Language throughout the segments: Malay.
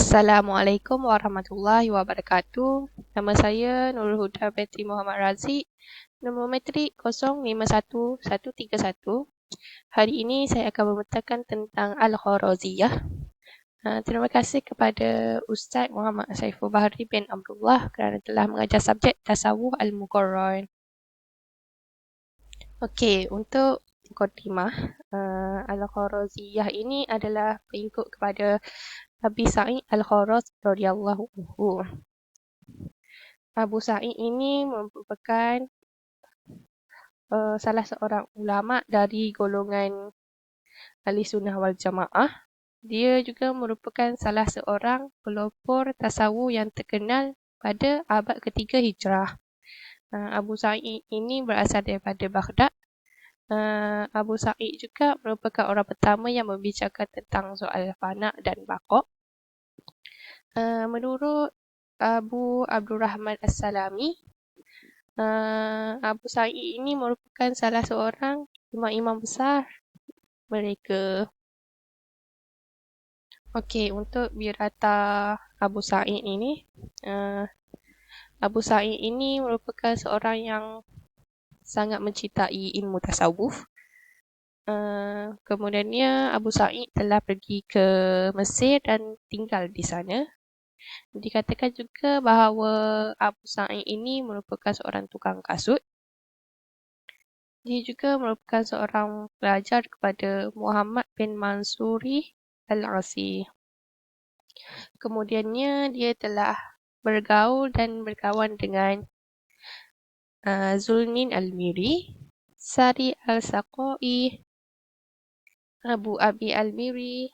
Assalamualaikum warahmatullahi wabarakatuh. Nama saya Nurul Huda binti Muhammad Razik. Nombor metrik 051131. Hari ini saya akan membentangkan tentang Al-Kharaziyah. Terima kasih kepada Ustaz Muhammad Saiful Bahri bin Abdullah kerana telah mengajar subjek Tasawuf Al-Muqarrar. Okey, untuk mukadimah, Al-Kharaziyah ini adalah pengikut kepada Abi Sa'id Al-Kharaz radhiyallahu anhu. Abu Sa'id ini merupakan salah seorang ulama dari golongan Ahli Sunnah wal Jamaah. Dia juga merupakan salah seorang pelopor tasawuf yang terkenal pada abad ketiga Hijrah. Abu Sa'id ini berasal daripada Baghdad. Abu Sa'id juga merupakan orang pertama yang membicarakan tentang soal fana dan baqa'. Menurut Abu Abdurrahman As-Salami, Abu Sa'id ini merupakan salah seorang imam-imam besar mereka. Okey, untuk biodata Abu Sa'id ini, Abu Sa'id ini merupakan seorang yang sangat mencintai ilmu tasawuf. Kemudiannya Abu Sa'id telah pergi ke Mesir dan tinggal di sana. Dikatakan juga bahawa Abu Sa'id ini merupakan seorang tukang kasut. Dia juga merupakan seorang pelajar kepada Muhammad bin Mansuri Al-Asi. Kemudiannya dia telah bergaul dan berkawan dengan Zulnin Al-Miri, Sari Al-Saqai, Abu Abi Al-Miri,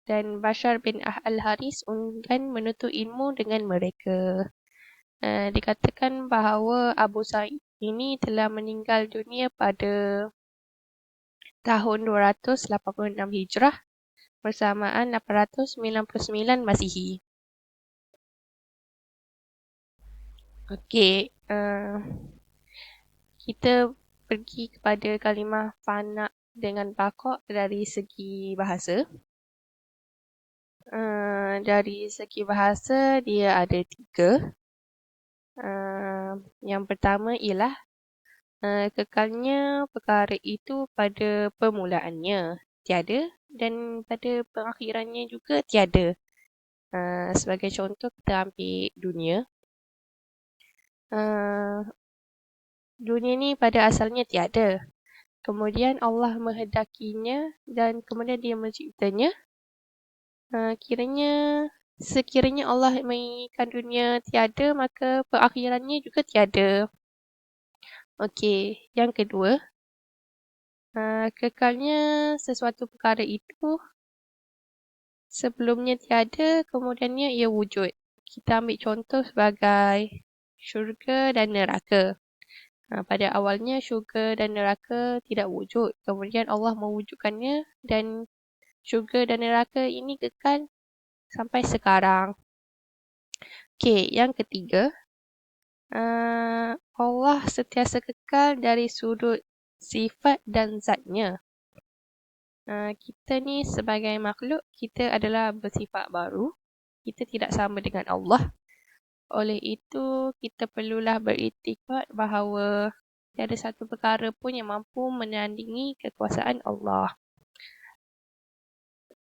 dan Bashar bin Al-Haris dan menuntut ilmu dengan mereka. Dikatakan bahawa Abu Sa'id ini telah meninggal dunia pada tahun 286 Hijrah bersamaan 899 Masihi. Okey, kita pergi kepada kalimah fana dengan baqa' dari segi bahasa. Dari segi bahasa, dia ada 3. Yang pertama ialah kekalnya perkara itu pada permulaannya tiada dan pada pengakhirannya juga tiada. Sebagai contoh, kita ambil dunia. Dunia ni pada asalnya tiada. Kemudian Allah menghendakinya dan kemudian dia menciptanya. Sekiranya Allah menginginkan dunia tiada, maka perakhirannya juga tiada. Okey, yang kedua, kekalnya sesuatu perkara itu sebelumnya tiada, kemudiannya ia wujud. Kita ambil contoh sebagai syurga dan neraka. Pada awalnya syurga dan neraka tidak wujud, kemudian Allah mewujudkannya dan syurga dan neraka ini kekal sampai sekarang. Okey, yang ketiga, Allah sentiasa kekal dari sudut sifat dan zatnya. Kita ni sebagai makhluk, kita adalah bersifat baru. Kita tidak sama dengan Allah. Oleh itu, kita perlulah beriktikad bahawa tiada satu perkara pun yang mampu menandingi kekuasaan Allah.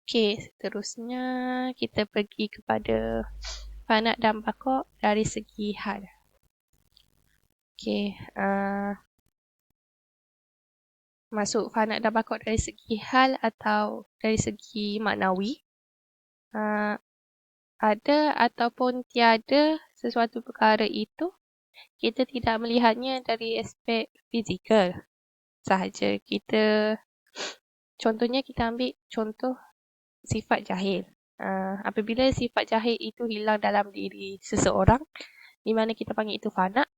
Okey, seterusnya kita pergi kepada fana dan baqa' dari segi hal. Okey, masuk fana dan baqa' dari segi hal atau dari segi maknawi. Ada ataupun tiada sesuatu perkara itu, kita tidak melihatnya dari aspek fizikal sahaja. Contohnya kita ambil contoh sifat jahil. Apabila sifat jahil itu hilang dalam diri seseorang, di mana kita panggil itu fana,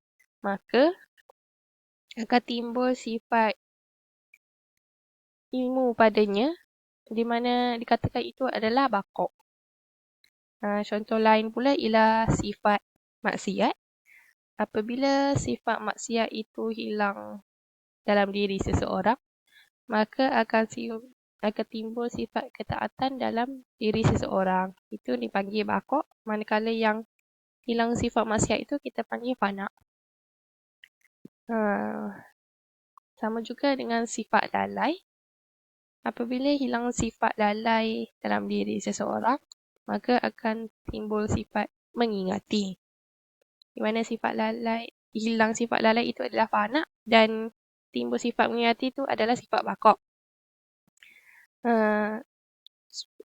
maka akan timbul sifat ilmu padanya, di mana dikatakan itu adalah baqa'. Contoh lain pula ialah sifat maksiat. Apabila sifat maksiat itu hilang dalam diri seseorang, maka akan akan timbul sifat ketaatan dalam diri seseorang. Itu dipanggil baqo'. Manakala yang hilang sifat maksiat itu kita panggil fana'. Sama juga dengan sifat lalai. Apabila hilang sifat lalai dalam diri seseorang, maka akan timbul sifat mengingati. Di mana hilang sifat lalai itu adalah fana' dan timbul sifat mengingati itu adalah sifat baqo'.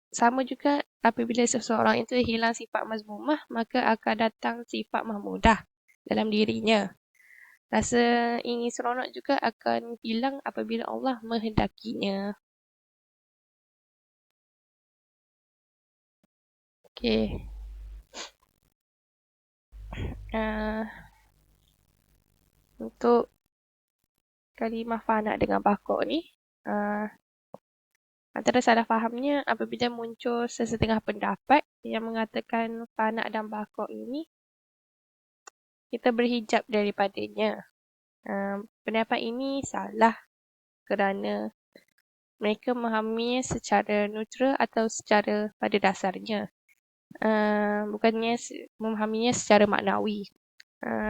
Sama juga apabila seseorang itu hilang sifat mazmumah, maka akan datang sifat mahmudah dalam dirinya. Rasa ingin seronok juga akan hilang apabila Allah menghendakinya. Okey. Untuk kalimah fana' dengan baqo' ni, antara salah fahamnya apabila muncul sesetengah pendapat yang mengatakan fana' dan baqo' ini kita berhijab daripadanya. Pendapat ini salah kerana mereka memahaminya secara neutral atau secara pada dasarnya. Bukannya memahaminya secara maknawi.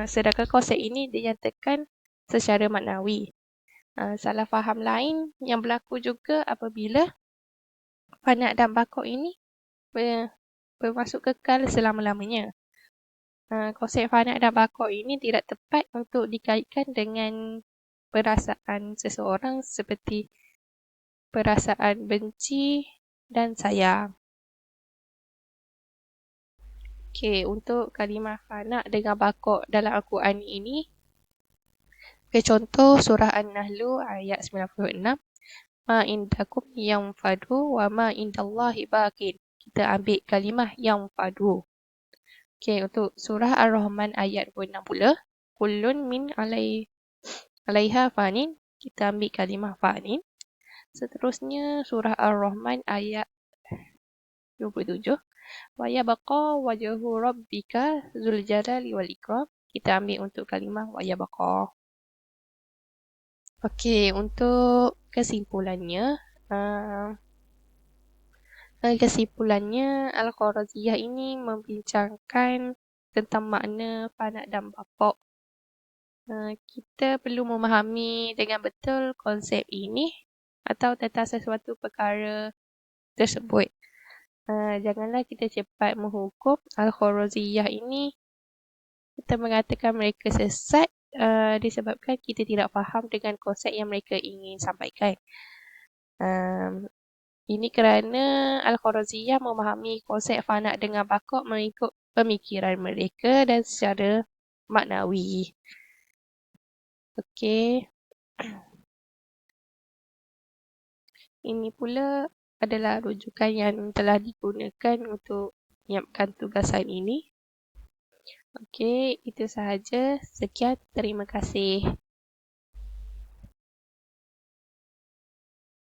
Sedangkan konsep ini dinyatakan secara maknawi. Salah faham lain yang berlaku juga apabila fana' dan baqo' ini bermaksud kekal selama-lamanya. Konsep fana' dan baqo' ini tidak tepat untuk dikaitkan dengan perasaan seseorang seperti perasaan benci dan sayang. Okey, untuk kalimah fana' dengan baqo' dalam Al-Quran ini, contoh surah An-Nahl ayat 96, ma indakum yanfadu wa ma indallahi baqin. Kita ambil kalimah yanfadu. Okey, untuk surah Ar-Rahman ayat 26 pula, kullun min alaiha fanin. Kita ambil kalimah fanin. Seterusnya surah Ar-Rahman ayat 27, wa yabqa wajhu rabbika dzul jalali wal ikram. Kita ambil untuk kalimah wa yabqa. Okey, untuk kesimpulannya, Al-Kharaziyah ini membincangkan tentang makna fana' dan baqo'. Kita perlu memahami dengan betul konsep ini atau tentang sesuatu perkara tersebut. Janganlah kita cepat menghukum Al-Kharaziyah ini. Kita mengatakan mereka sesat disebabkan kita tidak faham dengan konsep yang mereka ingin sampaikan. Ini kerana Al-Kharaziyah memahami konsep fana' dengan baqo' mengikut pemikiran mereka dan secara maknawi. Okey. Ini pula adalah rujukan yang telah digunakan untuk menyiapkan tugasan ini. Okey, itu sahaja. Sekian, terima kasih.